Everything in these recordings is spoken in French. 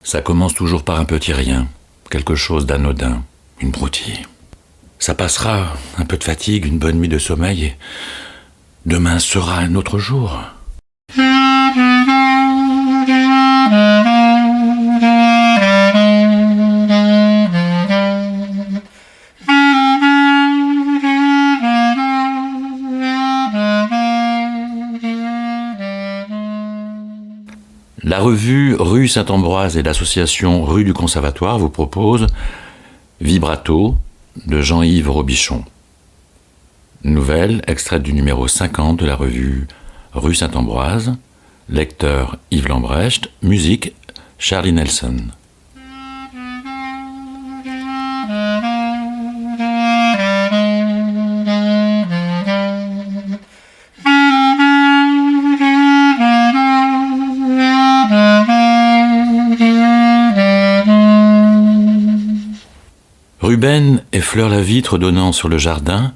Ça commence toujours par un petit rien, quelque chose d'anodin, une broutille. Ça passera, un peu de fatigue, une bonne nuit de sommeil, et demain sera un autre jour. La revue Rue Saint-Ambroise et l'association Rue du Conservatoire vous proposent Vibrato de Jean-Yves Robichon. Nouvelle extraite du numéro 50 de la revue Rue Saint-Ambroise. Lecteur Yves Lambrecht. Musique Charlie Nelson. Ruben effleure la vitre donnant sur le jardin,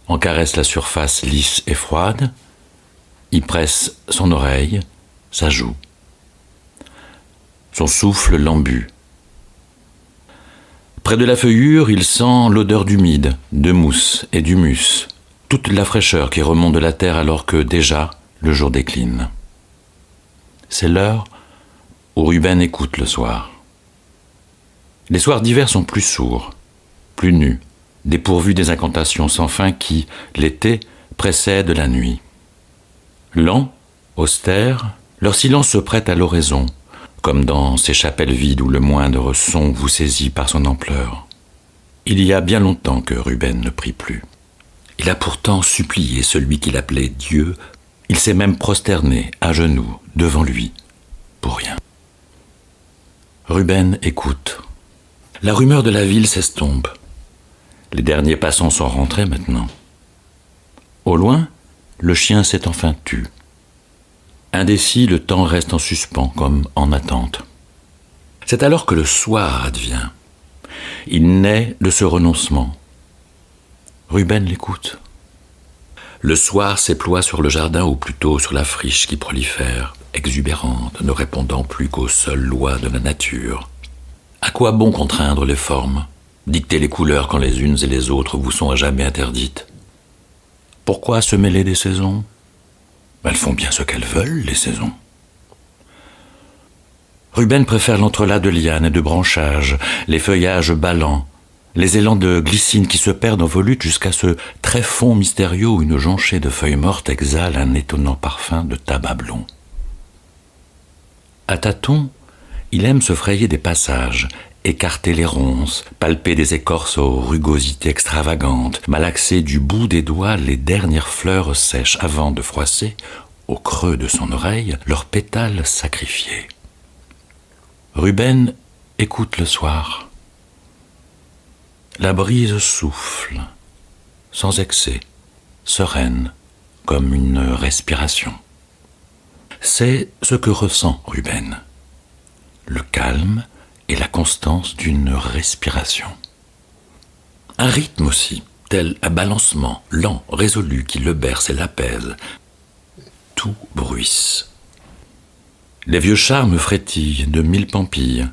en caresse la surface lisse et froide, y presse son oreille, sa joue. Son souffle l'embue. Près de la feuillure, il sent l'odeur d'humide, de mousse et d'humus, toute la fraîcheur qui remonte de la terre alors que déjà le jour décline. C'est l'heure où Ruben écoute le soir. Les soirs d'hiver sont plus sourds, plus nus, dépourvus des incantations sans fin qui, l'été, précèdent la nuit. Lents, austères, leur silence se prête à l'oraison, comme dans ces chapelles vides où le moindre son vous saisit par son ampleur. Il y a bien longtemps que Ruben ne prie plus. Il a pourtant supplié celui qu'il appelait Dieu, il s'est même prosterné, à genoux, devant lui, pour rien. Ruben écoute. La rumeur de la ville s'estompe. Les derniers passants sont rentrés maintenant. Au loin, le chien s'est enfin tu. Indécis, le temps reste en suspens, comme en attente. C'est alors que le soir advient. Il naît de ce renoncement. Ruben l'écoute. Le soir s'éploie sur le jardin, ou plutôt sur la friche qui prolifère, exubérante, ne répondant plus qu'aux seules lois de la nature. À quoi bon contraindre les formes, dicter les couleurs quand les unes et les autres vous sont à jamais interdites? Pourquoi se mêler des saisons? Elles font bien ce qu'elles veulent, les saisons. Ruben préfère l'entrelac de lianes et de branchages, les feuillages ballants, les élans de glycine qui se perdent en volutes jusqu'à ce tréfonds mystérieux où une jonchée de feuilles mortes exhale un étonnant parfum de tabac blond. À tâtons, il aime se frayer des passages, écarter les ronces, palper des écorces aux rugosités extravagantes, malaxer du bout des doigts les dernières fleurs sèches avant de froisser, au creux de son oreille, leurs pétales sacrifiés. Ruben écoute le soir. La brise souffle, sans excès, sereine, comme une respiration. C'est ce que ressent Ruben. Le calme et la constance d'une respiration. Un rythme aussi, tel un balancement lent, résolu, qui le berce et l'apaise. Tout bruisse. Les vieux charmes frétillent de mille pampilles,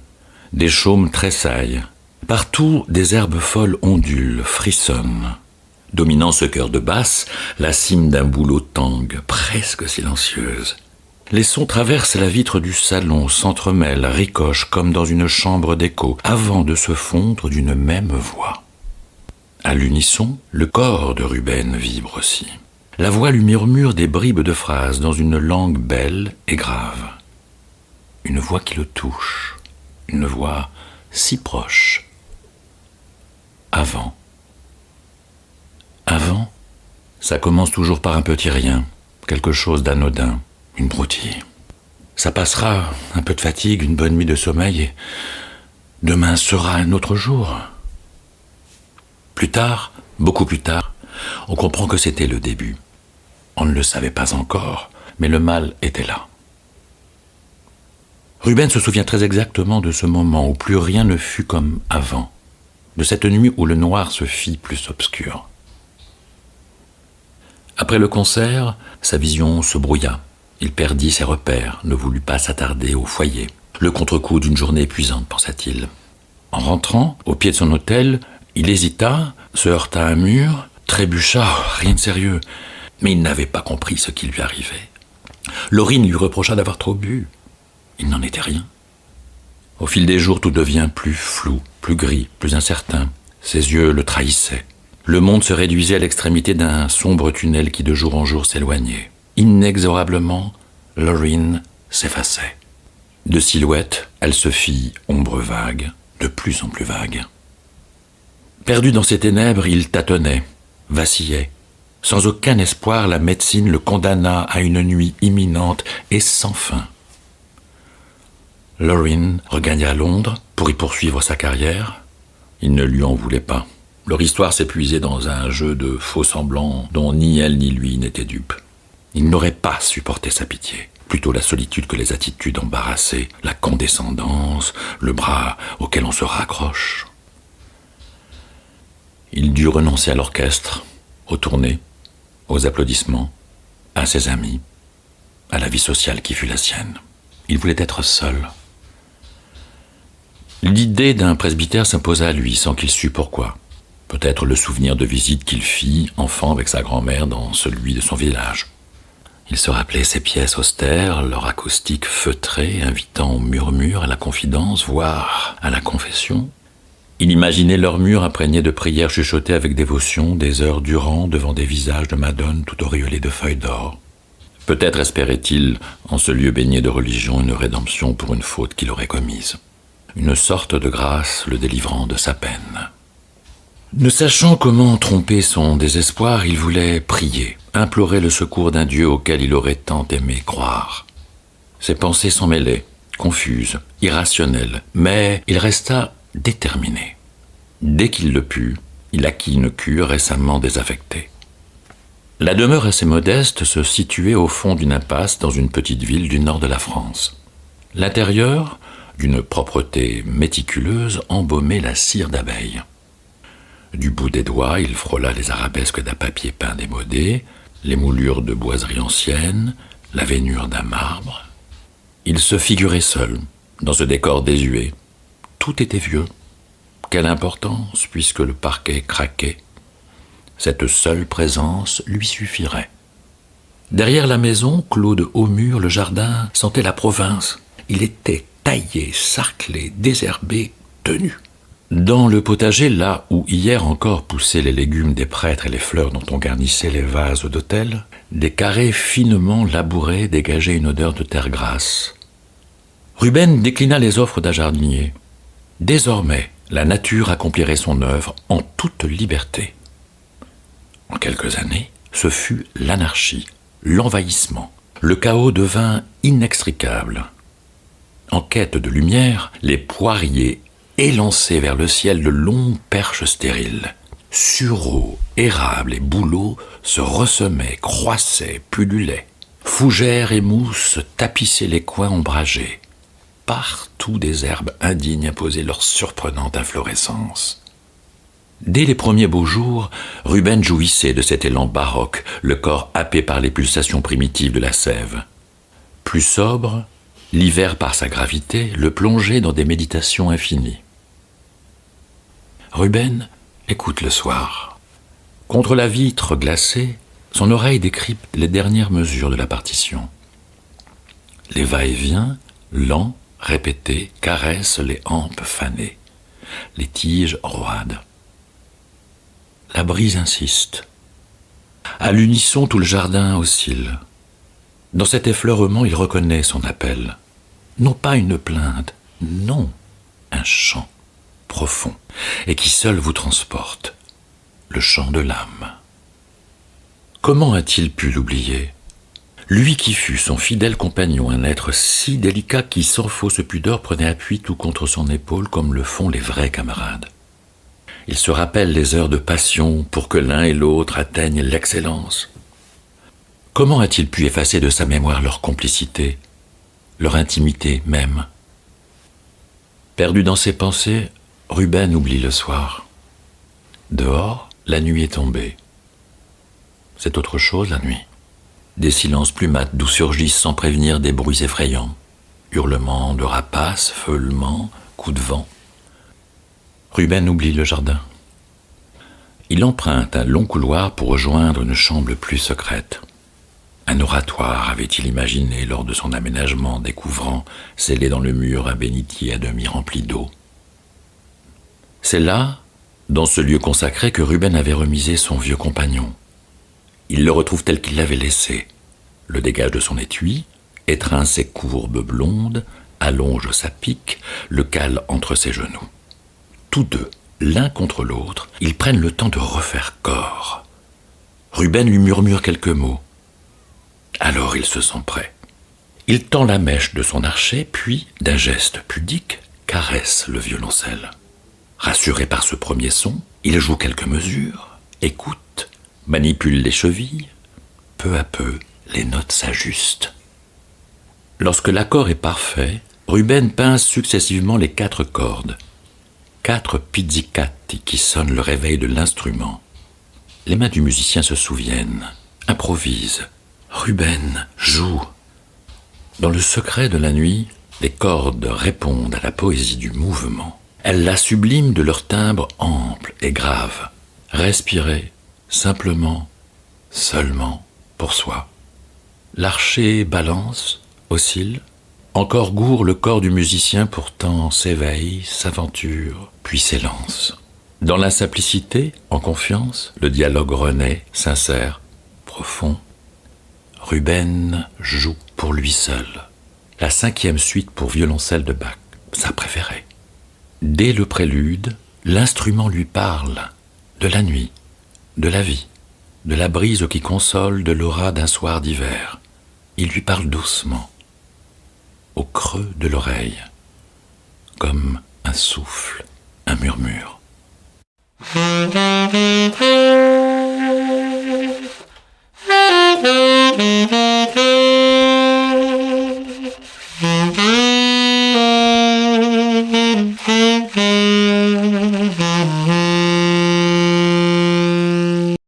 des chaumes tressaillent. Partout, des herbes folles ondulent, frissonnent. Dominant ce cœur de basse, la cime d'un bouleau tangue, presque silencieuse. Les sons traversent la vitre du salon, s'entremêlent, ricochent comme dans une chambre d'écho, avant de se fondre d'une même voix. À l'unisson, le corps de Ruben vibre aussi. La voix lui murmure des bribes de phrases dans une langue belle et grave. Une voix qui le touche, une voix si proche. Avant, ça commence toujours par un petit rien, quelque chose d'anodin. Une broutille. Ça passera, un peu de fatigue, une bonne nuit de sommeil, et demain sera un autre jour. Plus tard, beaucoup plus tard, on comprend que c'était le début. On ne le savait pas encore, mais le mal était là. Ruben se souvient très exactement de ce moment où plus rien ne fut comme avant, de cette nuit où le noir se fit plus obscur. Après le concert, sa vision se brouilla. Il perdit ses repères, ne voulut pas s'attarder au foyer. le contre-coup d'une journée épuisante, pensa-t-il. En rentrant, au pied de son hôtel, il hésita, se heurta à un mur, trébucha, rien de sérieux. Mais il n'avait pas compris ce qui lui arrivait. Laurine lui reprocha d'avoir trop bu. Il n'en était rien. Au fil des jours, tout devient plus flou, plus gris, plus incertain. Ses yeux le trahissaient. Le monde se réduisait à l'extrémité d'un sombre tunnel qui de jour en jour s'éloignait. Inexorablement, Laurine s'effaçait. De silhouette, elle se fit ombre vague, de plus en plus vague. Perdu dans ces ténèbres, il tâtonnait, vacillait. Sans aucun espoir, la médecine le condamna à une nuit imminente et sans fin. Laurine regagna Londres pour y poursuivre sa carrière. Il ne lui en voulait pas. Leur histoire s'épuisait dans un jeu de faux-semblants dont ni elle ni lui n'étaient dupes. Il n'aurait pas supporté sa pitié. Plutôt la solitude que les attitudes embarrassées, la condescendance, le bras auquel on se raccroche. Il dut renoncer à l'orchestre, aux tournées, aux applaudissements, à ses amis, à la vie sociale qui fut la sienne. Il voulait être seul. L'idée d'un presbytère s'imposa à lui sans qu'il sût pourquoi. Peut-être le souvenir de visites qu'il fit, enfant avec sa grand-mère, dans celui de son village. Il se rappelait ces pièces austères, leur acoustique feutrée, invitant au murmure, à la confidence, voire à la confession. Il imaginait leurs murs imprégnés de prières chuchotées avec dévotion, des heures durant, devant des visages de madones tout auréolés de feuilles d'or. Peut-être espérait-il, en ce lieu baigné de religion, une rédemption pour une faute qu'il aurait commise. Une sorte de grâce le délivrant de sa peine. Ne sachant comment tromper son désespoir, il voulait prier, implorer le secours d'un Dieu auquel il aurait tant aimé croire. Ses pensées s'en mêlaient, confuses, irrationnelles, mais il resta déterminé. Dès qu'il le put, il acquit une cure récemment désaffectée. La demeure assez modeste se situait au fond d'une impasse dans une petite ville du nord de la France. L'intérieur, d'une propreté méticuleuse, embaumait la cire d'abeille. Du bout des doigts, il frôla les arabesques d'un papier peint démodé, les moulures de boiserie ancienne, la veinure d'un marbre. Il se figurait seul, dans ce décor désuet. Tout était vieux. Quelle importance, puisque le parquet craquait. Cette seule présence lui suffirait. Derrière la maison, clos de hauts murs, le jardin sentait la province. Il était taillé, sarclé, désherbé, tenu. Dans le potager, là où hier encore poussaient les légumes des prêtres et les fleurs dont on garnissait les vases d'autel, des carrés finement labourés dégageaient une odeur de terre grasse. Ruben déclina les offres d'un jardinier. Désormais, la nature accomplirait son œuvre en toute liberté. En quelques années, ce fut l'anarchie, l'envahissement. Le chaos devint inextricable. En quête de lumière, les poiriers élançaient vers le ciel de longues perches stériles. Sureaux, érables et bouleaux se ressemaient, croissaient, pullulaient. Fougères et mousses tapissaient les coins ombragés. Partout des herbes indignes imposaient leur surprenante inflorescence. Dès les premiers beaux jours, Ruben jouissait de cet élan baroque, le corps happé par les pulsations primitives de la sève. Plus sobre, l'hiver par sa gravité le plongeait dans des méditations infinies. Ruben écoute le soir. Contre la vitre glacée, son oreille décrypte les dernières mesures de la partition. Les va-et-vient, lents, répétés, caressent les hampes fanées, les tiges roides. La brise insiste. À l'unisson, tout le jardin oscille. Dans cet effleurement, il reconnaît son appel. Non pas une plainte, non, un chant profond, et qui seul vous transporte, le chant de l'âme. Comment a-t-il pu l'oublier? Lui qui fut son fidèle compagnon, un être si délicat qui, sans fausse pudeur, prenait appui tout contre son épaule comme le font les vrais camarades. Il se rappelle les heures de passion pour que l'un et l'autre atteignent l'excellence. Comment a-t-il pu effacer de sa mémoire leur complicité, leur intimité même? Perdu dans ses pensées, Ruben oublie le soir. Dehors, la nuit est tombée. C'est autre chose la nuit. Des silences plus mats d'où surgissent sans prévenir des bruits effrayants. hurlements de rapaces, feulements, coups de vent. Ruben oublie le jardin. Il emprunte un long couloir pour rejoindre une chambre plus secrète. Un oratoire avait-il imaginé lors de son aménagement découvrant, scellé dans le mur, un bénitier à demi rempli d'eau. C'est là, dans ce lieu consacré, que Ruben avait remisé son vieux compagnon. Il le retrouve tel qu'il l'avait laissé, le dégage de son étui, étreint ses courbes blondes, allonge sa pique, le cale entre ses genoux. Tous deux, l'un contre l'autre, ils prennent le temps de refaire corps. Ruben lui murmure quelques mots. Alors il se sent prêt. Il tend la mèche de son archet, puis, d'un geste pudique, caresse le violoncelle. Rassuré par ce premier son, il joue quelques mesures, écoute, manipule les chevilles. Peu à peu, les notes s'ajustent. Lorsque l'accord est parfait, Ruben pince successivement les 4 cordes. 4 pizzicati qui sonnent le réveil de l'instrument. Les mains du musicien se souviennent, improvisent. Ruben joue. Dans le secret de la nuit, les cordes répondent à la poésie du mouvement. Elles la subliment de leur timbre ample et grave. Respirer, simplement, seulement, pour soi. L'archet balance, oscille. Encore gourd le corps du musicien, pourtant s'éveille, s'aventure, puis s'élance. Dans la simplicité, en confiance, le dialogue renaît, sincère, profond. Ruben joue pour lui seul. La 5e suite pour violoncelle de Bach, sa préférée. Dès le prélude, l'instrument lui parle de la nuit, de la vie, de la brise qui console, de l'aura d'un soir d'hiver. Il lui parle doucement, au creux de l'oreille, comme un souffle, un murmure.